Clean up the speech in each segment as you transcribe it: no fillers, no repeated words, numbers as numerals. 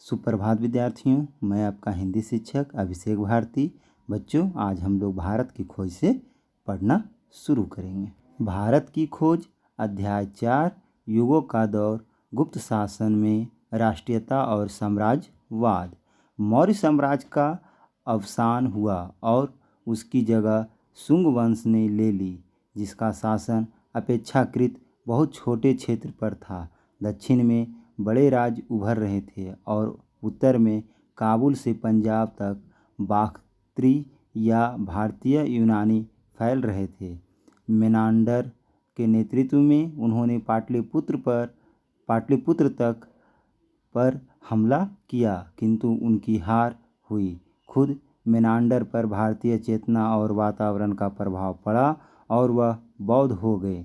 सुप्रभात विद्यार्थियों, मैं आपका हिंदी शिक्षक अभिषेक भारती। बच्चों, आज हम लोग भारत की खोज से पढ़ना शुरू करेंगे। भारत की खोज अध्याय 4 युगों का दौर, गुप्त शासन में राष्ट्रीयता और साम्राज्यवाद। मौर्य साम्राज्य का अवसान हुआ और उसकी जगह शुंग वंश ने ले ली, जिसका शासन अपेक्षाकृत बहुत छोटे क्षेत्र पर था। दक्षिण में बड़े राज्य उभर रहे थे और उत्तर में काबुल से पंजाब तक बाख्तरी या भारतीय यूनानी फैल रहे थे। मेनांडर के नेतृत्व में उन्होंने पाटलिपुत्र तक पर हमला किया, किंतु उनकी हार हुई। खुद मेनांडर पर भारतीय चेतना और वातावरण का प्रभाव पड़ा और वह बौद्ध हो गए।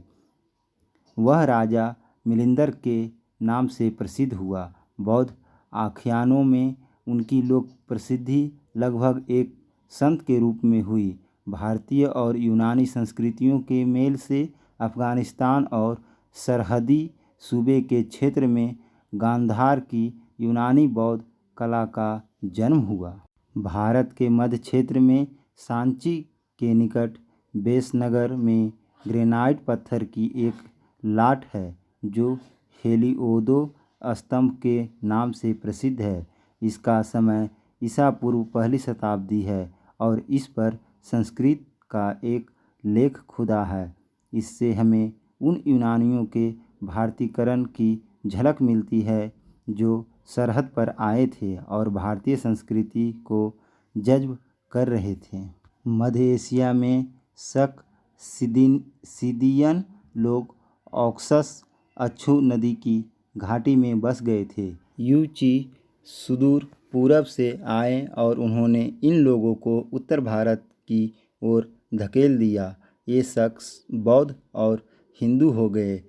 वह राजा मिलिंदर के नाम से प्रसिद्ध हुआ। बौद्ध आख्यानों में उनकी लोक प्रसिद्धि लगभग एक संत के रूप में हुई। भारतीय और यूनानी संस्कृतियों के मेल से अफगानिस्तान और सरहदी सूबे के क्षेत्र में गांधार की यूनानी बौद्ध कला का जन्म हुआ। भारत के मध्य क्षेत्र में सांची के निकट बेसनगर में ग्रेनाइट पत्थर की एक लाट है जो हेलिओदो स्तंभ के नाम से प्रसिद्ध है। इसका समय ईसा पूर्व पहली शताब्दी है और इस पर संस्कृत का एक लेख खुदा है। इससे हमें उन यूनानियों के भारतीकरण की झलक मिलती है जो सरहद पर आए थे और भारतीय संस्कृति को जज्ब कर रहे थे। मध्य एशिया में शक सिदियन लोग ऑक्सस अक्षु नदी की घाटी में बस गए थे। यूची सुदूर पूरब से आए और उन्होंने इन लोगों को उत्तर भारत की ओर धकेल दिया। ये शख्स बौद्ध और हिंदू हो गए।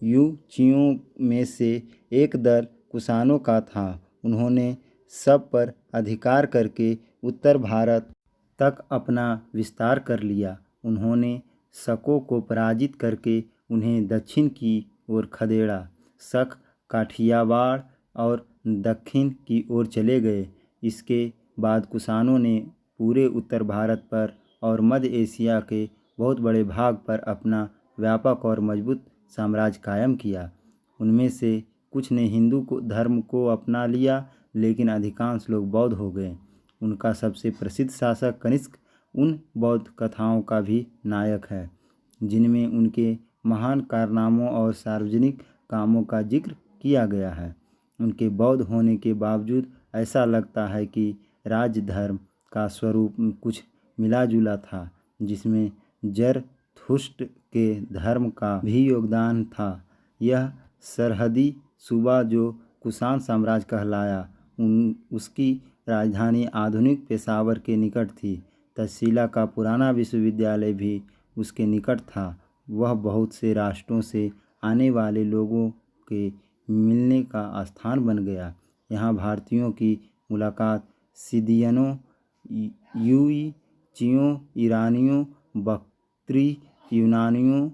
यूचियों में से एक दल कुषाणों का था। उन्होंने सब पर अधिकार करके उत्तर भारत तक अपना विस्तार कर लिया। उन्होंने शकों को पराजित करके उन्हें दक्षिण की ओर खदेड़ा। शक काठियावाड़ और दक्षिण की ओर चले गए। इसके बाद कुषाणों ने पूरे उत्तर भारत पर और मध्य एशिया के बहुत बड़े भाग पर अपना व्यापक और मजबूत साम्राज्य कायम किया। उनमें से कुछ ने हिंदू धर्म को अपना लिया, लेकिन अधिकांश लोग बौद्ध हो गए। उनका सबसे प्रसिद्ध शासक कनिष्क उन बौद्ध कथाओं का भी नायक है, जिनमें उनके महान कारनामों और सार्वजनिक कामों का जिक्र किया गया है। उनके बौद्ध होने के बावजूद ऐसा लगता है कि राज्य धर्म का स्वरूप कुछ मिला जुला था, जिसमें जरथुस्त्र के धर्म का भी योगदान था। यह सरहदी सूबा जो कुषाण साम्राज्य कहलाया, उसकी राजधानी आधुनिक पेशावर के निकट थी। तक्षशिला का पुराना विश्वविद्यालय भी उसके निकट था। वह बहुत से राष्ट्रों से आने वाले लोगों के मिलने का स्थान बन गया। यहाँ भारतीयों की मुलाकात सिदियनों, यूईचियों, ईरानियों, बख्तरी यूनानियों,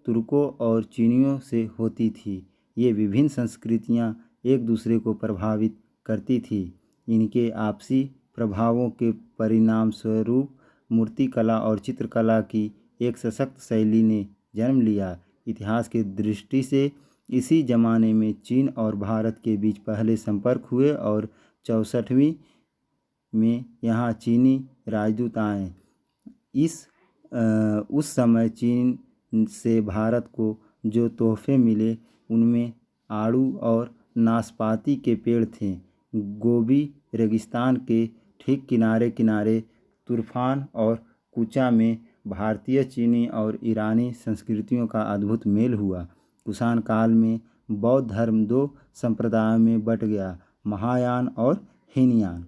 तुर्कों और चीनियों से होती थी। ये विभिन्न संस्कृतियाँ एक दूसरे को प्रभावित करती थी। इनके आपसी प्रभावों के परिणाम स्वरूप मूर्तिकला और चित्रकला की एक सशक्त शैली ने जन्म लिया। इतिहास की दृष्टि से इसी ज़माने में चीन और भारत के बीच पहले संपर्क हुए और 64वीं में यहाँ चीनी राजदूत आए। उस समय चीन से भारत को जो तोहफे मिले उनमें आड़ू और नाशपाती के पेड़ थे। गोबी रेगिस्तान के ठीक किनारे किनारे तुर्फान और कुचा में भारतीय, चीनी और ईरानी संस्कृतियों का अद्भुत मेल हुआ। कुषाण काल में बौद्ध धर्म दो संप्रदायों में बट गया, महायान और हीनयान।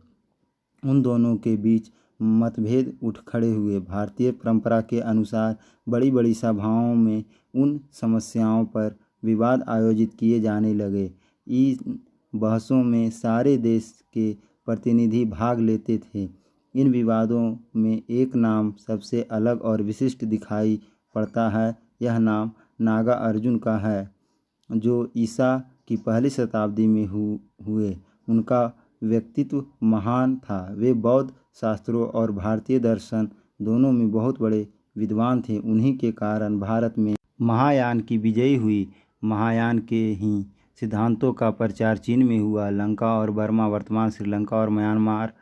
उन दोनों के बीच मतभेद उठ खड़े हुए। भारतीय परंपरा के अनुसार बड़ी बड़ी सभाओं में उन समस्याओं पर विवाद आयोजित किए जाने लगे। इन बहसों में सारे देश के प्रतिनिधि भाग लेते थे। इन विवादों में एक नाम सबसे अलग और विशिष्ट दिखाई पड़ता है। यह नाम नागार्जुन का है, जो ईसा की पहली शताब्दी में हुए। उनका व्यक्तित्व महान था। वे बौद्ध शास्त्रों और भारतीय दर्शन दोनों में बहुत बड़े विद्वान थे। उन्हीं के कारण भारत में महायान की विजय हुई। महायान के ही सिद्धांतों का प्रचार चीन में हुआ। लंका और बर्मा वर्तमान श्रीलंका और म्यांमार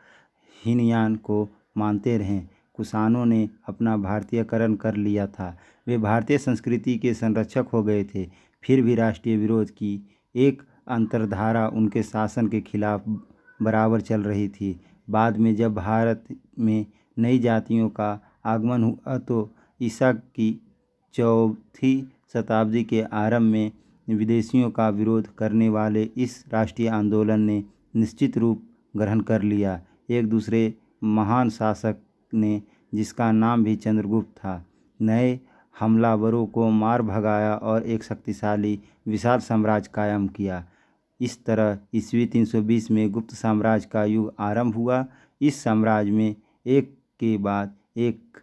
हीनयान को मानते रहे। कुषाणों ने अपना भारतीयकरण कर लिया था। वे भारतीय संस्कृति के संरक्षक हो गए थे। फिर भी राष्ट्रीय विरोध की एक अंतर्धारा उनके शासन के खिलाफ बराबर चल रही थी। बाद में जब भारत में नई जातियों का आगमन हुआ तो ईसा की 4वीं शताब्दी के आरंभ में विदेशियों का विरोध करने वाले इस राष्ट्रीय आंदोलन ने निश्चित रूप ग्रहण कर लिया। एक दूसरे महान शासक ने, जिसका नाम भी चंद्रगुप्त था, नए हमलावरों को मार भगाया और एक शक्तिशाली विशाल साम्राज्य कायम किया। इस तरह ईस्वी 320 में गुप्त साम्राज्य का युग आरंभ हुआ। इस साम्राज्य में एक के बाद एक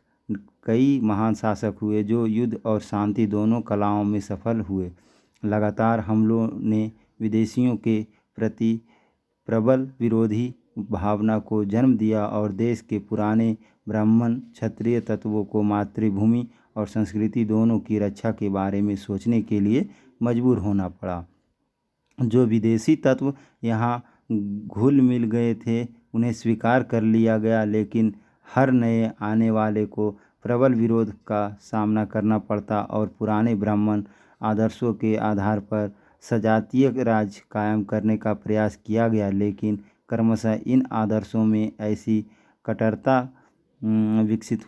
कई महान शासक हुए जो युद्ध और शांति दोनों कलाओं में सफल हुए। लगातार हमलों ने विदेशियों के प्रति प्रबल विरोधी भावना को जन्म दिया और देश के पुराने ब्राह्मण क्षत्रिय तत्वों को मातृभूमि और संस्कृति दोनों की रक्षा के बारे में सोचने के लिए मजबूर होना पड़ा। जो विदेशी तत्व यहाँ घुल मिल गए थे उन्हें स्वीकार कर लिया गया, लेकिन हर नए आने वाले को प्रबल विरोध का सामना करना पड़ता और पुराने ब्राह्मण आदर्शों के आधार पर सजातीय राज्य कायम करने का प्रयास किया गया। लेकिन क्रमशः इन आदर्शों में ऐसी कट्टरता विकसित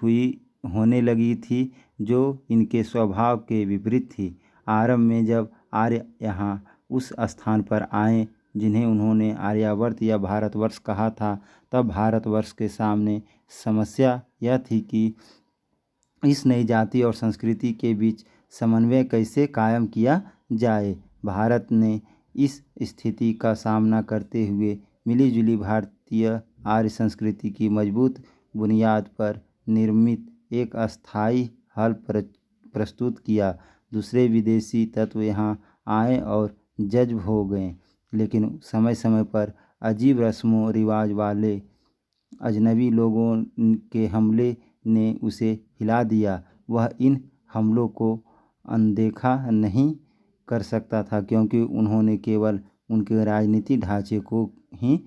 होने लगी थी जो इनके स्वभाव के विपरीत थी। आरंभ में जब आर्य यहाँ उस स्थान पर आए जिन्हें उन्होंने आर्यावर्त या भारतवर्ष कहा था, तब भारतवर्ष के सामने समस्या यह थी कि इस नई जाति और संस्कृति के बीच समन्वय कैसे कायम किया जाए। भारत ने इस स्थिति का सामना करते हुए मिलीजुली भारतीय आर्य संस्कृति की मजबूत बुनियाद पर निर्मित एक अस्थायी हल प्रस्तुत किया। दूसरे विदेशी तत्व यहाँ आए और जज्ब हो गए, लेकिन समय समय पर अजीब रस्मों रिवाज वाले अजनबी लोगों के हमले ने उसे हिला दिया। वह इन हमलों को अनदेखा नहीं कर सकता था, क्योंकि उन्होंने केवल उनके राजनीतिक ढांचे को ही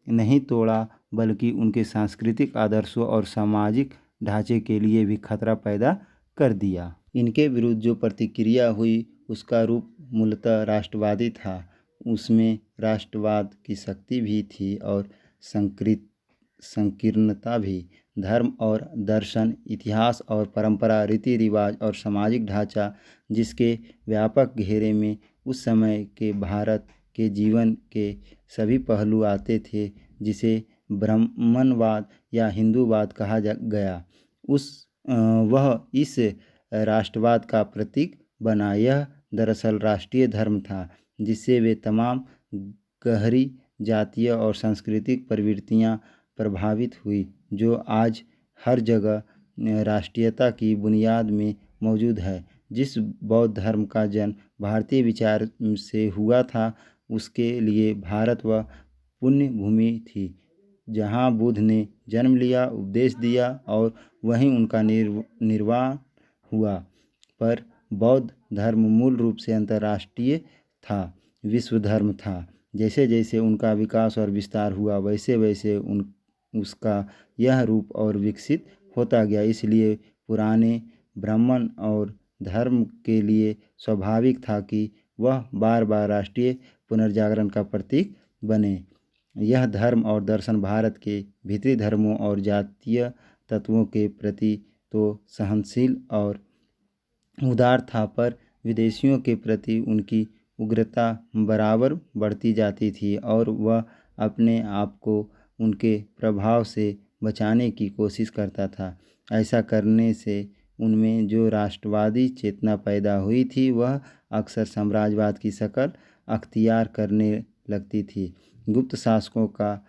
नहीं तोड़ा बल्कि उनके सांस्कृतिक आदर्शों और सामाजिक ढांचे के लिए भी खतरा पैदा कर दिया। इनके विरुद्ध जो प्रतिक्रिया हुई उसका रूप मूलतः राष्ट्रवादी था। उसमें राष्ट्रवाद की शक्ति भी थी और संकीर्णता भी। धर्म और दर्शन, इतिहास और परंपरा, रीति रिवाज और सामाजिक ढांचा, जिसके व्यापक घेरे में उस समय के भारत के जीवन के सभी पहलू आते थे, जिसे ब्राह्मणवाद या हिंदूवाद कहा गया, वह इस राष्ट्रवाद का प्रतीक बना। यह दरअसल राष्ट्रीय धर्म था जिससे वे तमाम गहरी जातीय और सांस्कृतिक प्रवृत्तियां प्रभावित हुई जो आज हर जगह राष्ट्रीयता की बुनियाद में मौजूद है। जिस बौद्ध धर्म का जन्म भारतीय विचार से हुआ था, उसके लिए भारत वह पुण्य भूमि थी जहाँ बुद्ध ने जन्म लिया, उपदेश दिया और वहीं उनका निर्वाण हुआ। पर बौद्ध धर्म मूल रूप से अंतर्राष्ट्रीय था, विश्व धर्म था। जैसे जैसे उनका विकास और विस्तार हुआ, वैसे वैसे उसका यह रूप और विकसित होता गया। इसलिए पुराने ब्राह्मण और धर्म के लिए स्वाभाविक था कि वह बार बार राष्ट्रीय पुनर्जागरण का प्रतीक बने। यह धर्म और दर्शन भारत के भीतरी धर्मों और जातीय तत्वों के प्रति तो सहनशील और उदार था, पर विदेशियों के प्रति उनकी उग्रता बराबर बढ़ती जाती थी और वह अपने आप को उनके प्रभाव से बचाने की कोशिश करता था। ऐसा करने से उनमें जो राष्ट्रवादी चेतना पैदा हुई थी वह अक्सर साम्राज्यवाद की शक्ल अख्तियार करने लगती थी। गुप्त शासकों का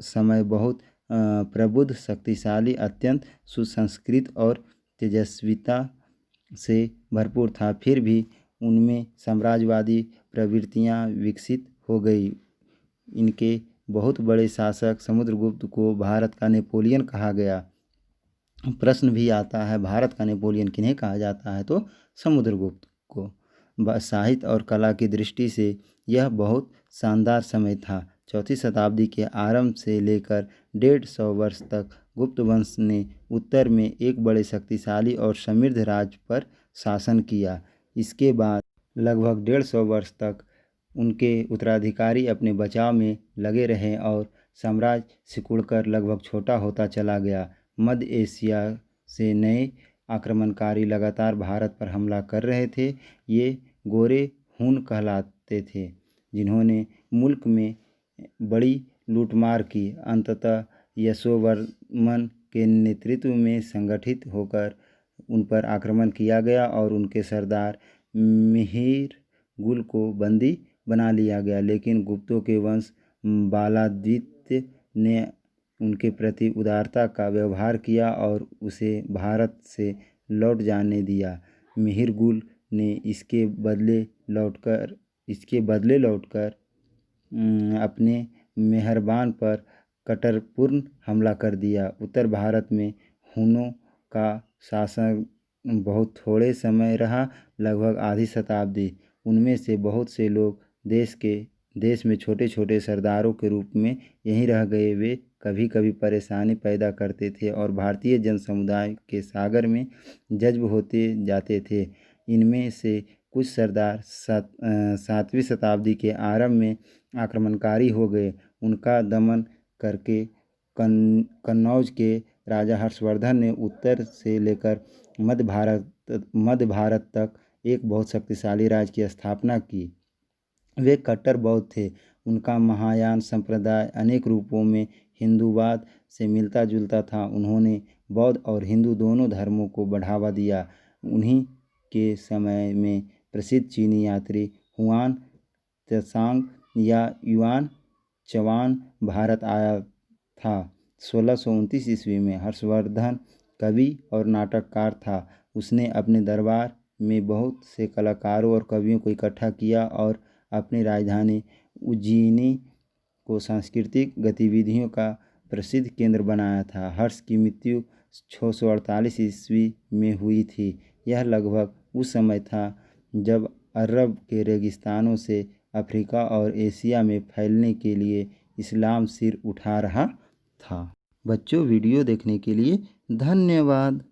समय बहुत प्रबुद्ध, शक्तिशाली, अत्यंत सुसंस्कृत और तेजस्विता से भरपूर था। फिर भी उनमें साम्राज्यवादी प्रवृत्तियां विकसित हो गई। इनके बहुत बड़े शासक समुद्रगुप्त को भारत का नेपोलियन कहा गया। प्रश्न भी आता है भारत का नेपोलियन किन्हें कहा जाता है, तो समुद्रगुप्त को। साहित्य और कला की दृष्टि से यह बहुत शानदार समय था। चौथी शताब्दी के आरंभ से लेकर 150 वर्ष तक गुप्त वंश ने उत्तर में एक बड़े शक्तिशाली और समृद्ध राज्य पर शासन किया। इसके बाद लगभग 150 वर्ष तक उनके उत्तराधिकारी अपने बचाव में लगे रहे और साम्राज्य सिकुड़कर लगभग छोटा होता चला गया। मध्य एशिया से नए आक्रमणकारी लगातार भारत पर हमला कर रहे थे। ये गोरे हुन कहलाते थे, जिन्होंने मुल्क में बड़ी लूटमार की। अंततः यशोवर्मन के नेतृत्व में संगठित होकर उन पर आक्रमण किया गया और उनके सरदार मिहिर गुल को बंदी बना लिया गया। लेकिन गुप्तों के वंश बालादित्य ने उनके प्रति उदारता का व्यवहार किया और उसे भारत से लौट जाने दिया। मिहिर गुल ने इसके बदले लौटकर अपने मेहरबान पर कट्टरपूर्ण हमला कर दिया। उत्तर भारत में हुनों का शासन बहुत थोड़े समय रहा, लगभग आधी शताब्दी। उनमें से बहुत से लोग देश में छोटे छोटे सरदारों के रूप में यहीं रह गए। वे कभी कभी परेशानी पैदा करते थे और भारतीय जन समुदाय के सागर में जज्ब होते जाते थे। इनमें से कुछ सरदार 7वीं शताब्दी के आरंभ में आक्रमणकारी हो गए। उनका दमन करके कन्नौज के राजा हर्षवर्धन ने उत्तर से लेकर मध्य भारत तक एक बहुत शक्तिशाली राज्य की स्थापना की। वे कट्टर बौद्ध थे। उनका महायान संप्रदाय अनेक रूपों में हिंदूवाद से मिलता जुलता था। उन्होंने बौद्ध और हिंदू दोनों धर्मों को बढ़ावा दिया। उन्हीं के समय में प्रसिद्ध चीनी यात्री हुआन त्सांग या युआन चवान भारत आया था। 1629 ईस्वी में हर्षवर्धन कवि और नाटककार था। उसने अपने दरबार में बहुत से कलाकारों और कवियों को इकट्ठा किया और अपनी राजधानी उज्जैनी को सांस्कृतिक गतिविधियों का प्रसिद्ध केंद्र बनाया था। हर्ष की मृत्यु 648 ईस्वी में हुई थी। यह लगभग उस समय था जब अरब के रेगिस्तानों से अफ्रीका और एशिया में फैलने के लिए इस्लाम सिर उठा रहा था। बच्चों, वीडियो देखने के लिए धन्यवाद।